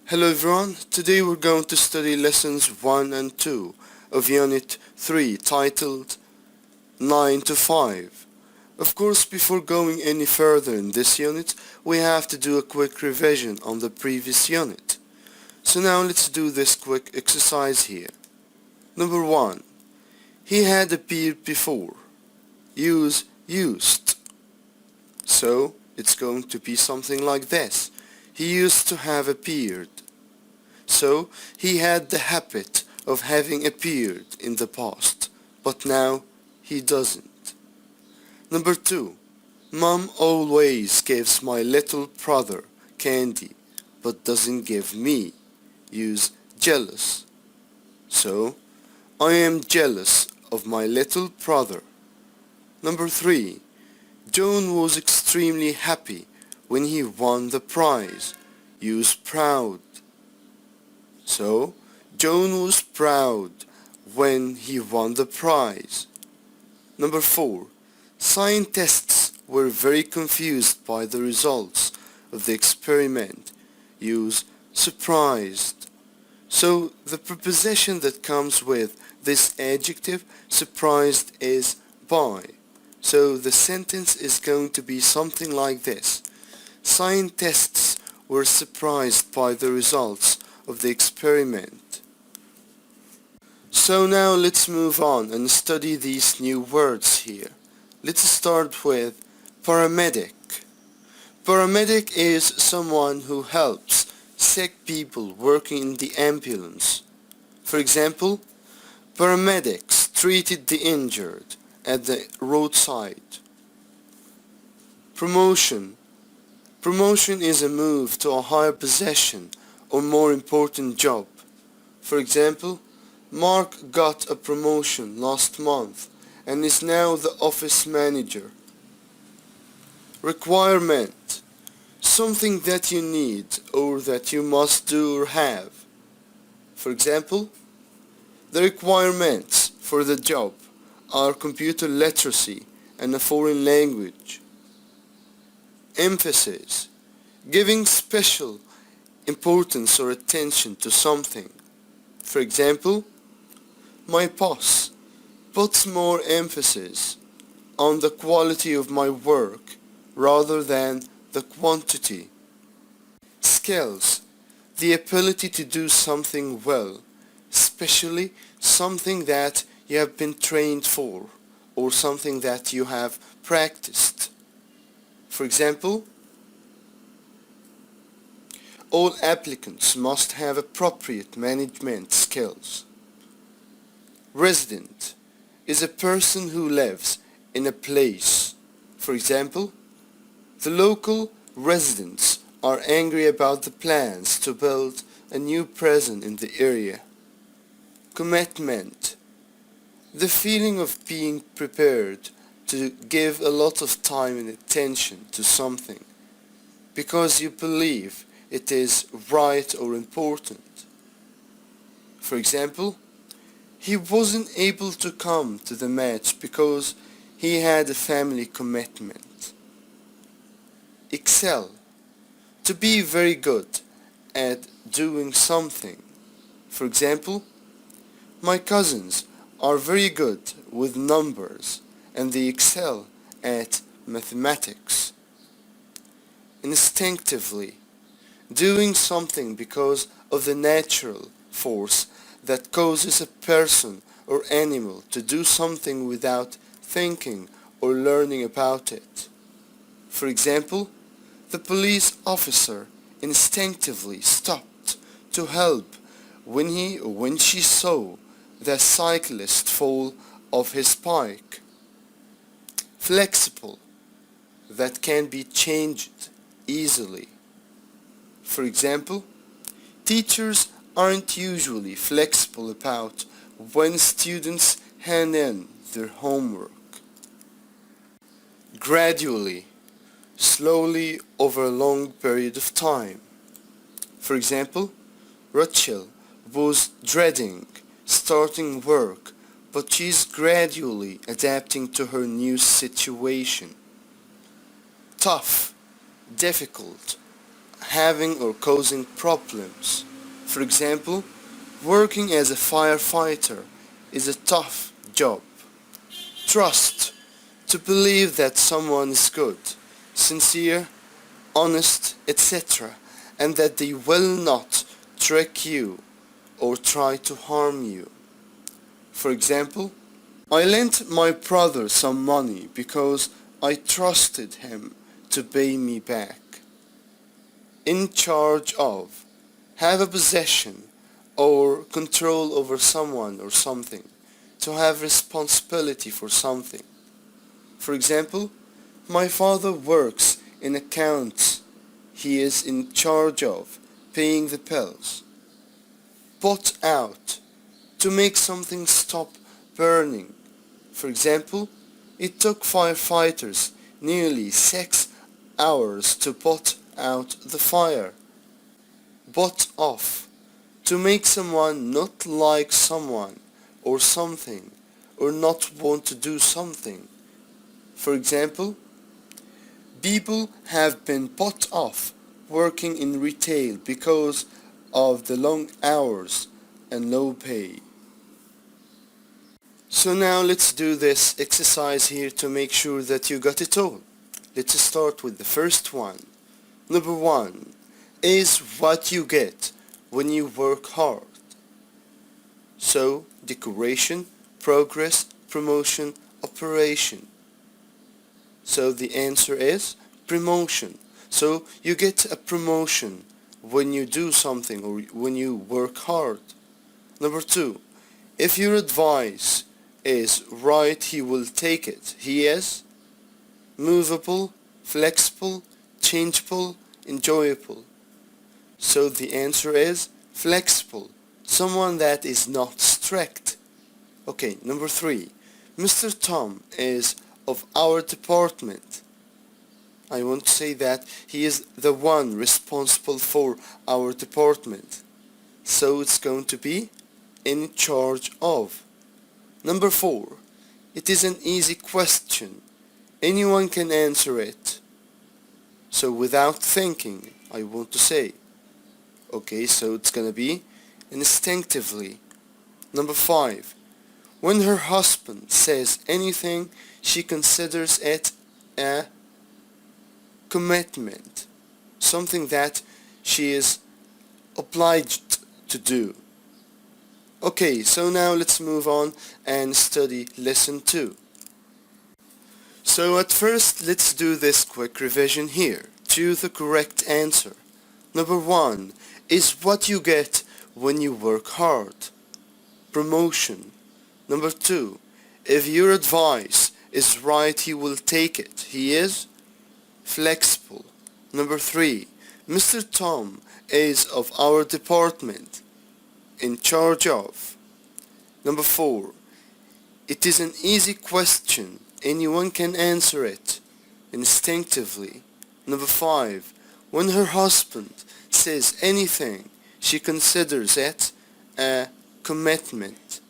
Hello everyone, today we're going to study lessons 1 and 2 of Unit 3 titled 9 to 5. Of course, before going any further in this unit, we have to do a quick revision on the previous unit. So now let's do this quick exercise here. Number 1. He had appeared before. Use used. So it's going to be something like this. He used to have appeared. So he had the habit of having appeared in the past, but now he doesn't. Number 2. Mom always gives my little brother candy, but doesn't give me. Use jealous. So I am jealous of my little brother. Number 3. John was extremely happy when he won the prize. Use proud. So, John was proud when he won the prize. Number 4. Scientists were very confused by the results of the experiment. Use surprised. So, the preposition that comes with this adjective, surprised, is by. So, the sentence is going to be something like this. Scientists were surprised by the results of the experiment. So now let's move on and study these new words here. Let's start with paramedic. Paramedic is someone who helps sick people working in the ambulance. For example, paramedics treated the injured at the roadside. Promotion. Promotion is a move to a higher position or more important job. For example, Mark got a promotion last month and is now the office manager. Requirement. Something that you need or that you must do or have. For example, the requirements for the job are computer literacy and a foreign language. Emphasis. Giving special importance or attention to something. For example, my boss puts more emphasis on the quality of my work rather than the quantity. Skills. The ability to do something well, especially something that you have been trained for or something that you have practiced. For example, all applicants must have appropriate management skills. Resident is a person who lives in a place. For example, the local residents are angry about the plans to build a new prison in the area. Commitment. The feeling of being prepared to give a lot of time and attention to something because you believe it is right or important. For example, he wasn't able to come to the match because he had a family commitment. Excel. To be very good at doing something. For example, my cousins are very good with numbers and they excel at mathematics. Instinctively. Doing something because of the natural force that causes a person or animal to do something without thinking or learning about it. For example, the police officer instinctively stopped to help when he or when she saw the cyclist fall off his bike. Flexible, that can be changed easily. For example, teachers aren't usually flexible about when students hand in their homework. Gradually, slowly over a long period of time. For example, Rachel was dreading starting work, but she's gradually adapting to her new situation. Tough, difficult, having or causing problems. For example, working as a firefighter is a tough job. Trust, to believe that someone is good, sincere, honest, etc., and that they will not trick you or try to harm you. For example, I lent my brother some money because I trusted him to pay me back. In charge of, have a possession or control over someone or something, to have responsibility for something. For example, my father works in accounts. He is in charge of paying the bills. Put out, to make something stop burning. For example, it took firefighters nearly 6 hours to put out the fire. Put off, to make someone not like someone or something, or not want to do something. For example, people have been put off working in retail because of the long hours and low pay. So now let's do this exercise here to make sure that you got it all. Let's start with the first one. Number 1 is what you get when you work hard. So, decoration, progress, promotion, operation. So the answer is promotion. So you get a promotion when you do something or when you work hard. Number 2, if your advice is right, he will take it. He is movable, flexible, changeable, enjoyable. So the answer is flexible, someone that is not strict. Okay, number 3, Mr. Tom is of our department. I want to say that he is the one responsible for our department. So it's going to be in charge of. Number 4, it is an easy question. Anyone can answer it. So without thinking, I want to say. Okay, so it's gonna be instinctively. Number 5, when her husband says anything, she considers it a commitment, something that she is obliged to do. Okay, so now let's move on and study lesson 2. So at first, let's do this quick revision here. Choose the correct answer. Number 1 is what you get when you work hard. Promotion. Number 2, if your advice is right, he will take it. He is flexible. Number 3, Mr. Tom is of our department. In charge of. Number 4, it is an easy question. Anyone can answer it instinctively. Number 5, when her husband says anything, she considers it a commitment.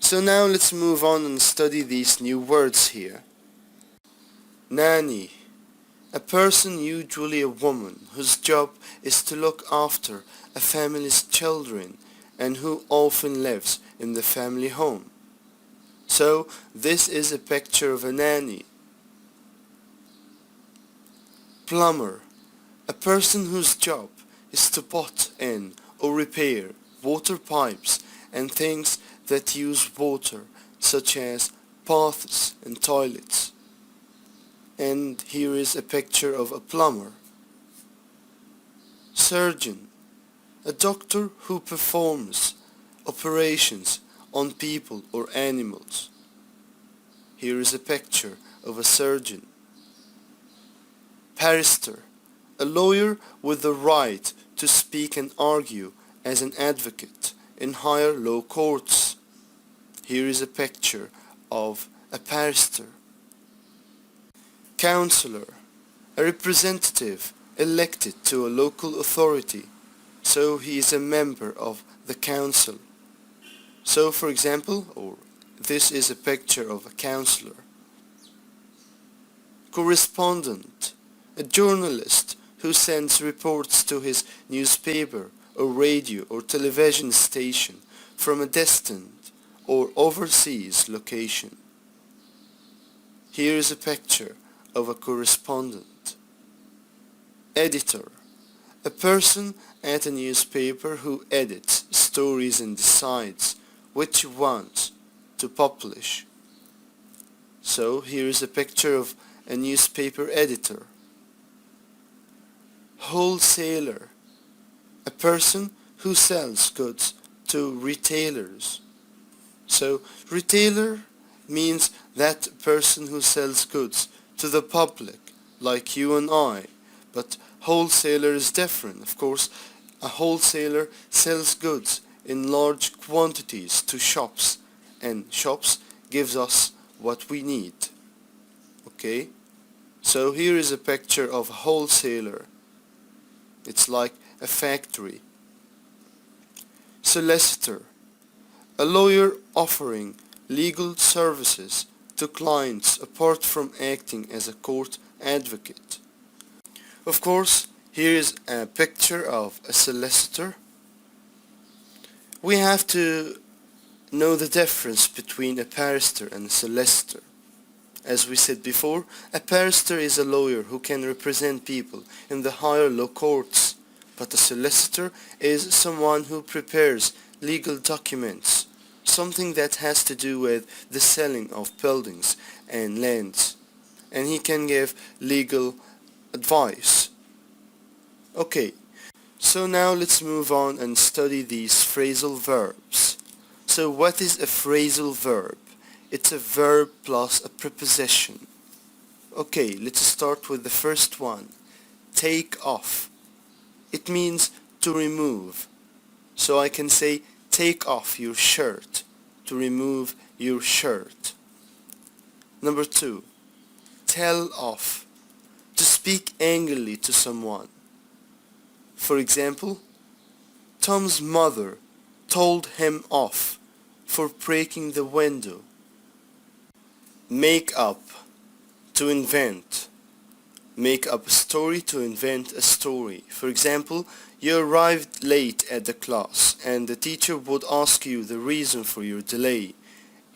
So now let's move on and study these new words here. Nanny, a person, usually a woman, whose job is to look after a family's children and who often lives in the family home. So this is a picture of a nanny. Plumber, a person whose job is to put in or repair water pipes and things that use water, such as baths and toilets. And here is a picture of a plumber. Surgeon, a doctor who performs operations on people or animals. Here is a picture of a surgeon. Barrister, a lawyer with the right to speak and argue as an advocate in higher law courts. Here is a picture of a barrister. Councillor, a representative elected to a local authority, so he is a member of the council. So for example, or this is a picture of a councillor. Correspondent, a journalist who sends reports to his newspaper or radio or television station from a distant or overseas location. Here is a picture of a correspondent. Editor, a person at a newspaper who edits stories and decides which ones to publish. So here is a picture of a newspaper editor. Wholesaler, a person who sells goods to retailers. So retailer means that person who sells goods to the public, like you and I, but wholesaler is different. Of course, a wholesaler sells goods in large quantities to shops, and shops gives us what we need. Okay? So here is a picture of a wholesaler. It's like a factory. Solicitor, a lawyer offering legal services to clients apart from acting as a court advocate. Of course, here is a picture of a solicitor. We have to know the difference between a barrister and a solicitor. As we said before, a barrister is a lawyer who can represent people in the higher law courts, but a solicitor is someone who prepares legal documents, something that has to do with the selling of buildings and lands, and he can give legal advice. Okay, so now let's move on and study these phrasal verbs. So what is a phrasal verb? It's a verb plus a preposition. Okay, let's start with the first one. Take off. It means to remove. So I can say take off your shirt, to remove your shirt. Number 2. Tell off. To speak angrily to someone. For example, Tom's mother told him off for breaking the window. Make up. To invent. Make up a story, to invent a story. For example, you arrived late at the class and the teacher would ask you the reason for your delay,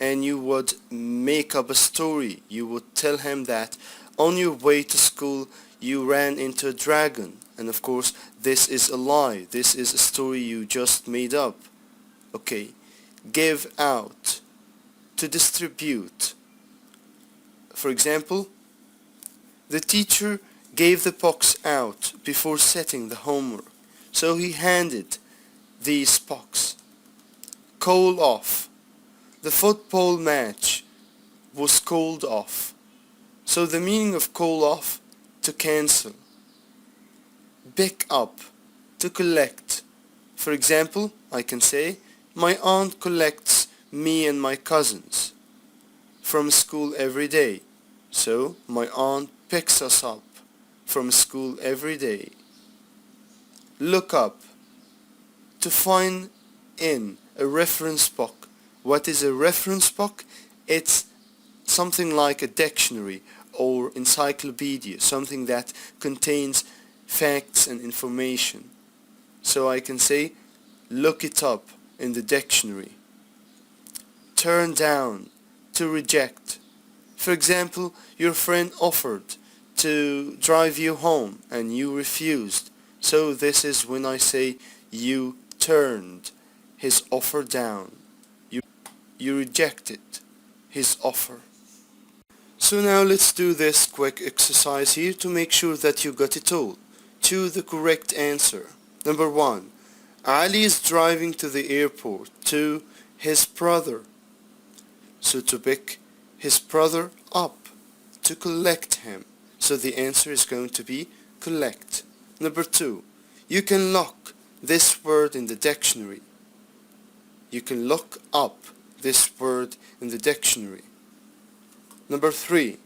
and you would make up a story. You would tell him that on your way to school you ran into a dragon, and of course this is a lie. This is a story you just made up. Okay. Give out. To distribute. For example, the teacher gave the books out before setting the homework, so he handed these books. Call off. The football match was called off. So the meaning of call off, to cancel. Pick up. To collect. For example, I can say, my aunt collects me and my cousins from school every day. So my aunt picks us up from school every day. Look up. To find in a reference book. What is a reference book? It's something like a dictionary or encyclopedia, something that contains facts and information. So I can say, look it up in the dictionary. Turn down. To reject. For example, your friend offered to drive you home and you refused. So this is when I say you turned his offer down. You rejected his offer. So now let's do this quick exercise here to make sure that you got it all. Choose the correct answer. Number 1. Ali is driving to the airport to his brother. So to pick his brother up, to collect him. So the answer is going to be collect. Number 2. You can look this word in the dictionary. You can look up this word in the dictionary. Number 3.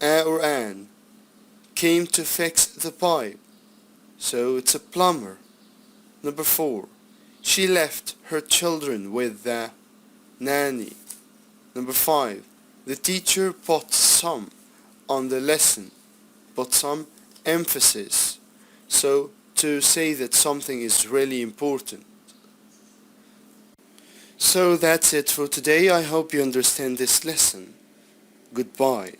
A or an came to fix the pipe. So it's a plumber. Number 4. She left her children with the nanny. Number 5. The teacher put some on the lesson, put some emphasis. So, to say that something is really important. So that's it for today. I hope you understand this lesson. Goodbye.